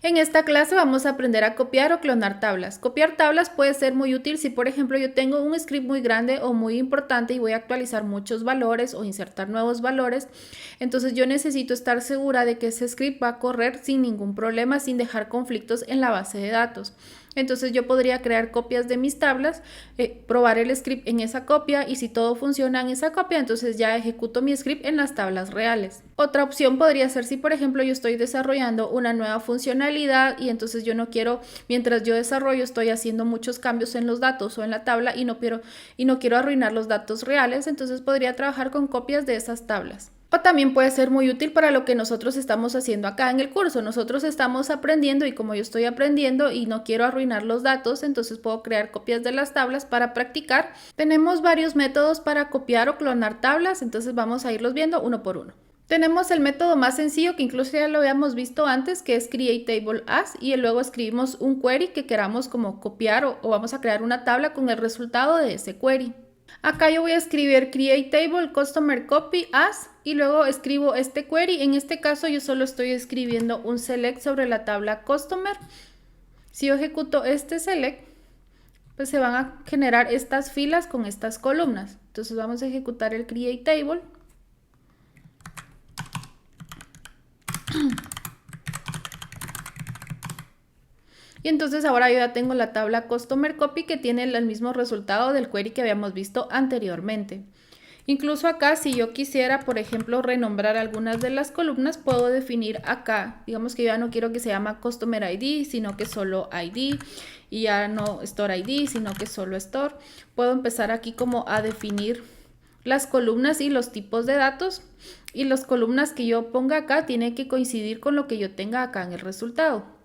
En esta clase vamos a aprender a copiar o clonar tablas. Copiar tablas puede ser muy útil si, por ejemplo, yo tengo un script muy grande o muy importante y voy a actualizar muchos valores o insertar nuevos valores. Entonces yo necesito estar segura de que ese script va a correr sin ningún problema, sin dejar conflictos en la base de datos. Entonces yo podría crear copias de mis tablas, probar el script en esa copia y si todo funciona en esa copia, entonces ya ejecuto mi script en las tablas reales. Otra opción podría ser si, por ejemplo, yo estoy desarrollando una nueva funcionalidad y entonces yo no quiero, mientras yo desarrollo, estoy haciendo muchos cambios en los datos o en la tabla y no quiero arruinar los datos reales, entonces podría trabajar con copias de esas tablas. O también puede ser muy útil para lo que nosotros estamos haciendo acá en el curso. Nosotros estamos aprendiendo y como yo estoy aprendiendo y no quiero arruinar los datos, entonces puedo crear copias de las tablas para practicar. Tenemos varios métodos para copiar o clonar tablas, entonces vamos a irlos viendo uno por uno. Tenemos el método más sencillo que incluso ya lo habíamos visto antes, que es createTableAs, y luego escribimos un query que queramos como copiar o vamos a crear una tabla con el resultado de ese query. Acá yo voy a escribir createTable customer copy as y luego escribo este query. En este caso yo solo estoy escribiendo un select sobre la tabla customer. Si yo ejecuto este select, pues se van a generar estas filas con estas columnas. Entonces vamos a ejecutar el createTable. Y entonces ahora yo ya tengo la tabla Customer Copy que tiene el mismo resultado del query que habíamos visto anteriormente. Incluso acá, si yo quisiera, por ejemplo, renombrar algunas de las columnas, puedo definir acá. Digamos que yo ya no quiero que se llame Customer ID, sino que solo ID. Y ya no Store ID, sino que solo Store. Puedo empezar aquí como a definir las columnas y los tipos de datos. Y las columnas que yo ponga acá tienen que coincidir con lo que yo tenga acá en el resultado.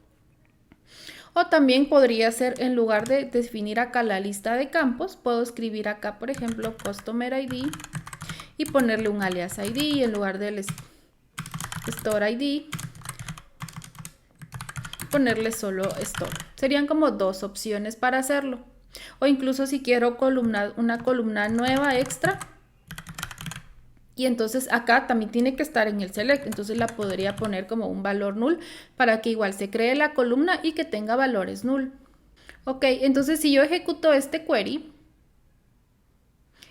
O también podría ser, en lugar de definir acá la lista de campos, puedo escribir acá, por ejemplo, Customer ID y ponerle un alias ID en lugar del Store ID, ponerle solo Store. Serían como dos opciones para hacerlo. O incluso si quiero una columna nueva extra, y entonces acá también tiene que estar en el select, entonces la podría poner como un valor null para que igual se cree la columna y que tenga valores null. Ok, entonces si yo ejecuto este query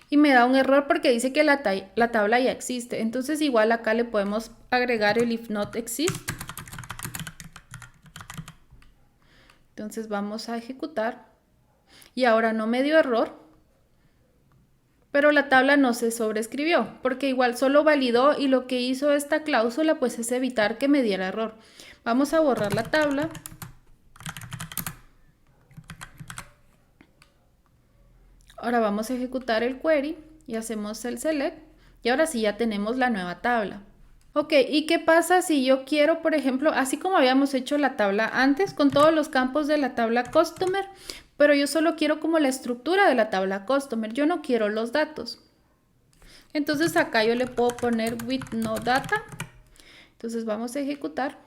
y me da un error porque dice que la tabla ya existe, entonces igual acá le podemos agregar el if not exist. Entonces vamos a ejecutar y ahora no me dio error, pero la tabla no se sobreescribió, porque igual solo validó y lo que hizo esta cláusula pues es evitar que me diera error. Vamos a borrar la tabla. Ahora vamos a ejecutar el query y hacemos el select y ahora sí ya tenemos la nueva tabla. Ok, ¿y qué pasa si yo quiero, por ejemplo, así como habíamos hecho la tabla antes, con todos los campos de la tabla Customer, pero yo solo quiero como la estructura de la tabla Customer, yo no quiero los datos? Entonces acá yo le puedo poner with no data. Entonces vamos a ejecutar.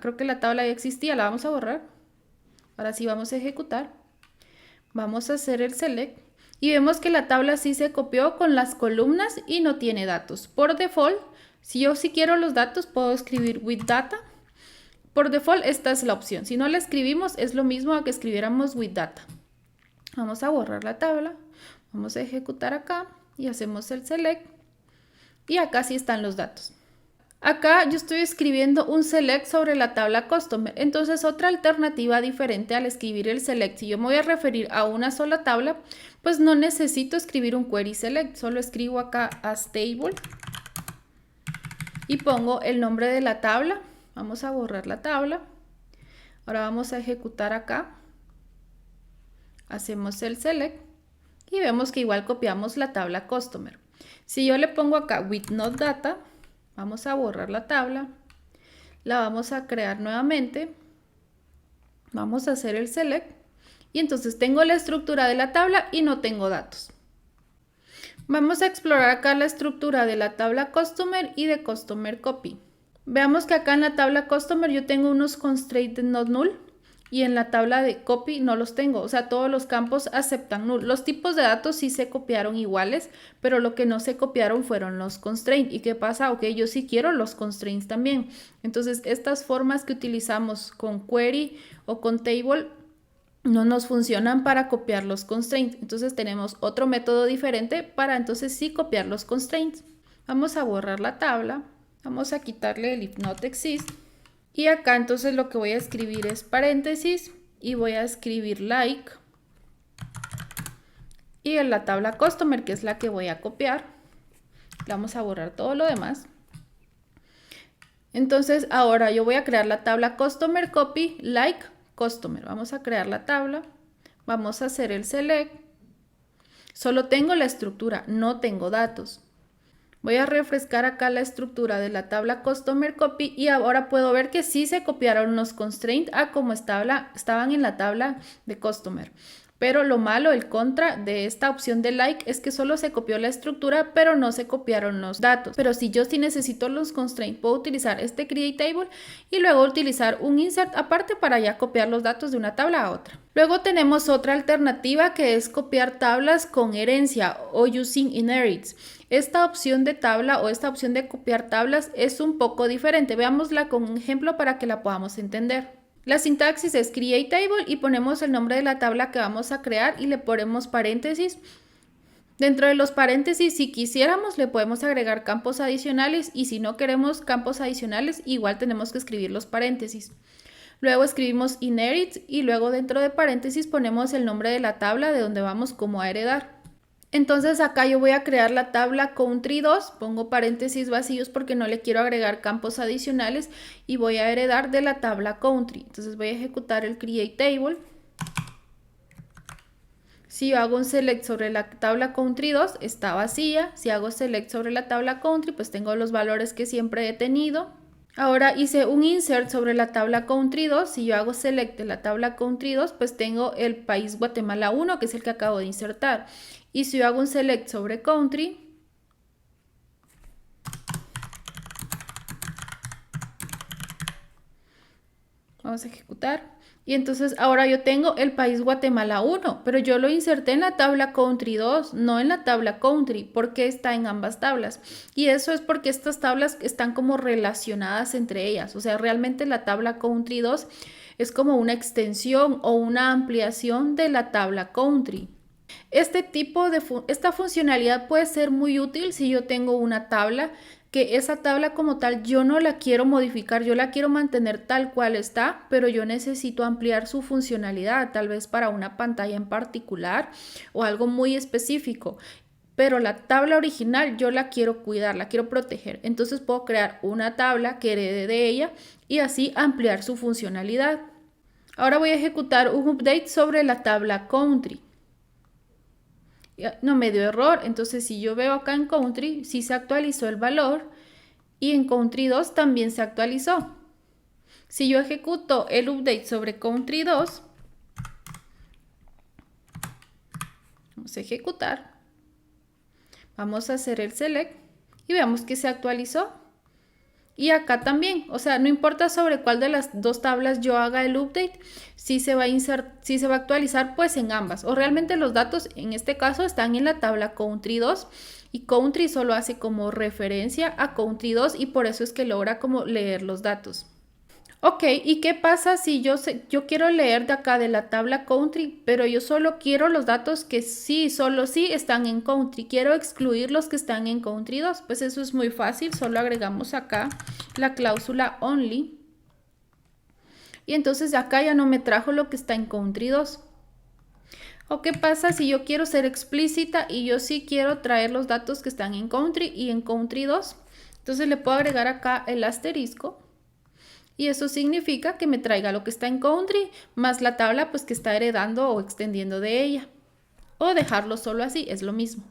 Creo que la tabla ya existía, la vamos a borrar. Ahora sí vamos a ejecutar. Vamos a hacer el select. Y vemos que la tabla sí se copió con las columnas y no tiene datos. Por default, si yo sí quiero los datos, puedo escribir with data. Por default, esta es la opción. Si no la escribimos, es lo mismo a que escribiéramos with data. Vamos a borrar la tabla. Vamos a ejecutar acá y hacemos el select. Y acá sí están los datos. Acá yo estoy escribiendo un select sobre la tabla Customer. Entonces otra alternativa diferente al escribir el select, si yo me voy a referir a una sola tabla, pues no necesito escribir un query select. Solo escribo acá as table y pongo el nombre de la tabla. Vamos a borrar la tabla. Ahora vamos a ejecutar acá. Hacemos el select y vemos que igual copiamos la tabla Customer. Si yo le pongo acá with not data, vamos a borrar la tabla, la vamos a crear nuevamente, vamos a hacer el select y entonces tengo la estructura de la tabla y no tengo datos. Vamos a explorar acá la estructura de la tabla Customer y de Customer Copy. Veamos que acá en la tabla Customer yo tengo unos constraints not null y en la tabla de copy no los tengo, o sea, todos los campos aceptan null. Los tipos de datos sí se copiaron iguales, pero lo que no se copiaron fueron los constraints. ¿Y qué pasa? Ok, yo sí quiero los constraints también. Entonces, estas formas que utilizamos con query o con table no nos funcionan para copiar los constraints. Entonces, tenemos otro método diferente para entonces sí copiar los constraints. Vamos a borrar la tabla, vamos a quitarle el if not exist. Y acá entonces lo que voy a escribir es paréntesis y voy a escribir like. Y en la tabla customer, que es la que voy a copiar, vamos a borrar todo lo demás. Entonces ahora yo voy a crear la tabla customer copy like customer. Vamos a crear la tabla, vamos a hacer el select. Solo tengo la estructura, no tengo datos. Voy a refrescar acá la estructura de la tabla Customer Copy y ahora puedo ver que sí se copiaron los constraints a como estaban en la tabla de Customer. Pero lo malo, el contra de esta opción de like es que solo se copió la estructura, pero no se copiaron los datos. Pero si yo sí necesito los constraints, puedo utilizar este Create Table y luego utilizar un Insert aparte para ya copiar los datos de una tabla a otra. Luego tenemos otra alternativa que es copiar tablas con herencia o using inherits. Esta opción de tabla o esta opción de copiar tablas es un poco diferente. Veámosla con un ejemplo para que la podamos entender. La sintaxis es create table y ponemos el nombre de la tabla que vamos a crear y le ponemos paréntesis. Dentro de los paréntesis, si quisiéramos, le podemos agregar campos adicionales y si no queremos campos adicionales, igual tenemos que escribir los paréntesis. Luego escribimos inherit y luego dentro de paréntesis ponemos el nombre de la tabla de donde vamos como a heredar. Entonces acá yo voy a crear la tabla country2, pongo paréntesis vacíos porque no le quiero agregar campos adicionales y voy a heredar de la tabla country. Entonces voy a ejecutar el create table. Si yo hago un select sobre la tabla country2 está vacía, si hago select sobre la tabla country pues tengo los valores que siempre he tenido. Ahora hice un insert sobre la tabla country2, si yo hago select de la tabla country2 pues tengo el país Guatemala 1 que es el que acabo de insertar. Y si yo hago un select sobre country, vamos a ejecutar. Y entonces ahora yo tengo el país Guatemala 1, pero yo lo inserté en la tabla country 2, no en la tabla country, porque está en ambas tablas. Y eso es porque estas tablas están como relacionadas entre ellas. O sea, realmente la tabla country 2 es como una extensión o una ampliación de la tabla country. Esta funcionalidad puede ser muy útil si yo tengo una tabla que esa tabla como tal yo no la quiero modificar, yo la quiero mantener tal cual está, pero yo necesito ampliar su funcionalidad, tal vez para una pantalla en particular o algo muy específico. Pero la tabla original yo la quiero cuidar, la quiero proteger. Entonces puedo crear una tabla que herede de ella y así ampliar su funcionalidad. Ahora voy a ejecutar un update sobre la tabla country. No me dio error, entonces si yo veo acá en country, sí se actualizó el valor y en country 2 también se actualizó. Si yo ejecuto el update sobre country 2, vamos a ejecutar, vamos a hacer el select y veamos que se actualizó. Y acá también, o sea, no importa sobre cuál de las dos tablas yo haga el update, si se va a actualizar pues en ambas. O realmente los datos en este caso están en la tabla country 2 y country solo hace como referencia a country 2 y por eso es que logra como leer los datos. Ok, ¿y qué pasa si yo quiero leer de acá de la tabla country, pero yo solo quiero los datos que solo sí están en country? Quiero excluir los que están en country 2. Pues eso es muy fácil, solo agregamos acá la cláusula only. Y entonces acá ya no me trajo lo que está en country 2. ¿O qué pasa si yo quiero ser explícita y yo sí quiero traer los datos que están en country y en country 2? Entonces le puedo agregar acá el asterisco. Y eso significa que me traiga lo que está en country más la tabla pues que está heredando o extendiendo de ella. O dejarlo solo así, es lo mismo.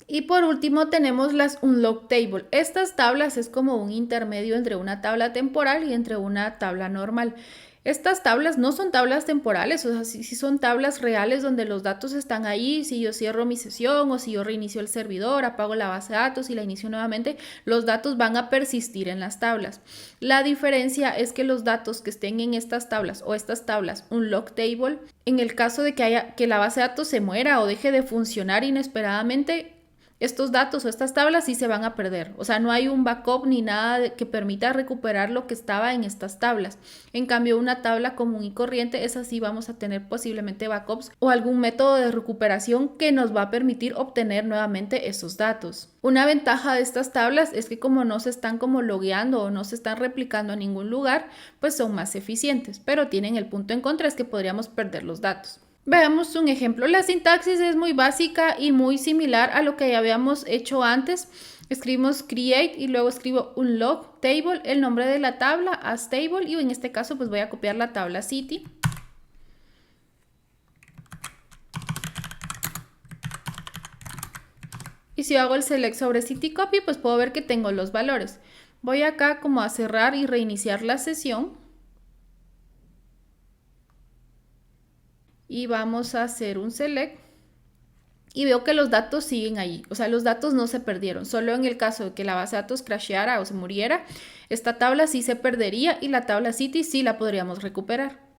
Y por último tenemos las unlock table. Estas tablas es como un intermedio entre una tabla temporal y entre una tabla normal. Estas tablas no son tablas temporales, o sea, sí son tablas reales donde los datos están ahí. Si yo cierro mi sesión o si yo reinicio el servidor, apago la base de datos y la inicio nuevamente, los datos van a persistir en las tablas. La diferencia es que los datos que estén en estas tablas o estas tablas, un log table, en el caso de que la base de datos se muera o deje de funcionar inesperadamente, estos datos o estas tablas sí se van a perder. O sea, no hay un backup ni nada que permita recuperar lo que estaba en estas tablas. En cambio, una tabla común y corriente, esa sí vamos a tener posiblemente backups o algún método de recuperación que nos va a permitir obtener nuevamente esos datos. Una ventaja de estas tablas es que como no se están como logueando o no se están replicando a ningún lugar, pues son más eficientes, pero tienen el punto en contra, es que podríamos perder los datos. Veamos un ejemplo. La sintaxis es muy básica y muy similar a lo que ya habíamos hecho antes. Escribimos create y luego escribo un log table, el nombre de la tabla as table, y en este caso pues voy a copiar la tabla city. Y si hago el select sobre city copy, pues puedo ver que tengo los valores. Voy acá como a cerrar y reiniciar la sesión. Y vamos a hacer un select y veo que los datos siguen ahí, o sea, los datos no se perdieron. Solo en el caso de que la base de datos crasheara o se muriera, esta tabla sí se perdería y la tabla city sí la podríamos recuperar.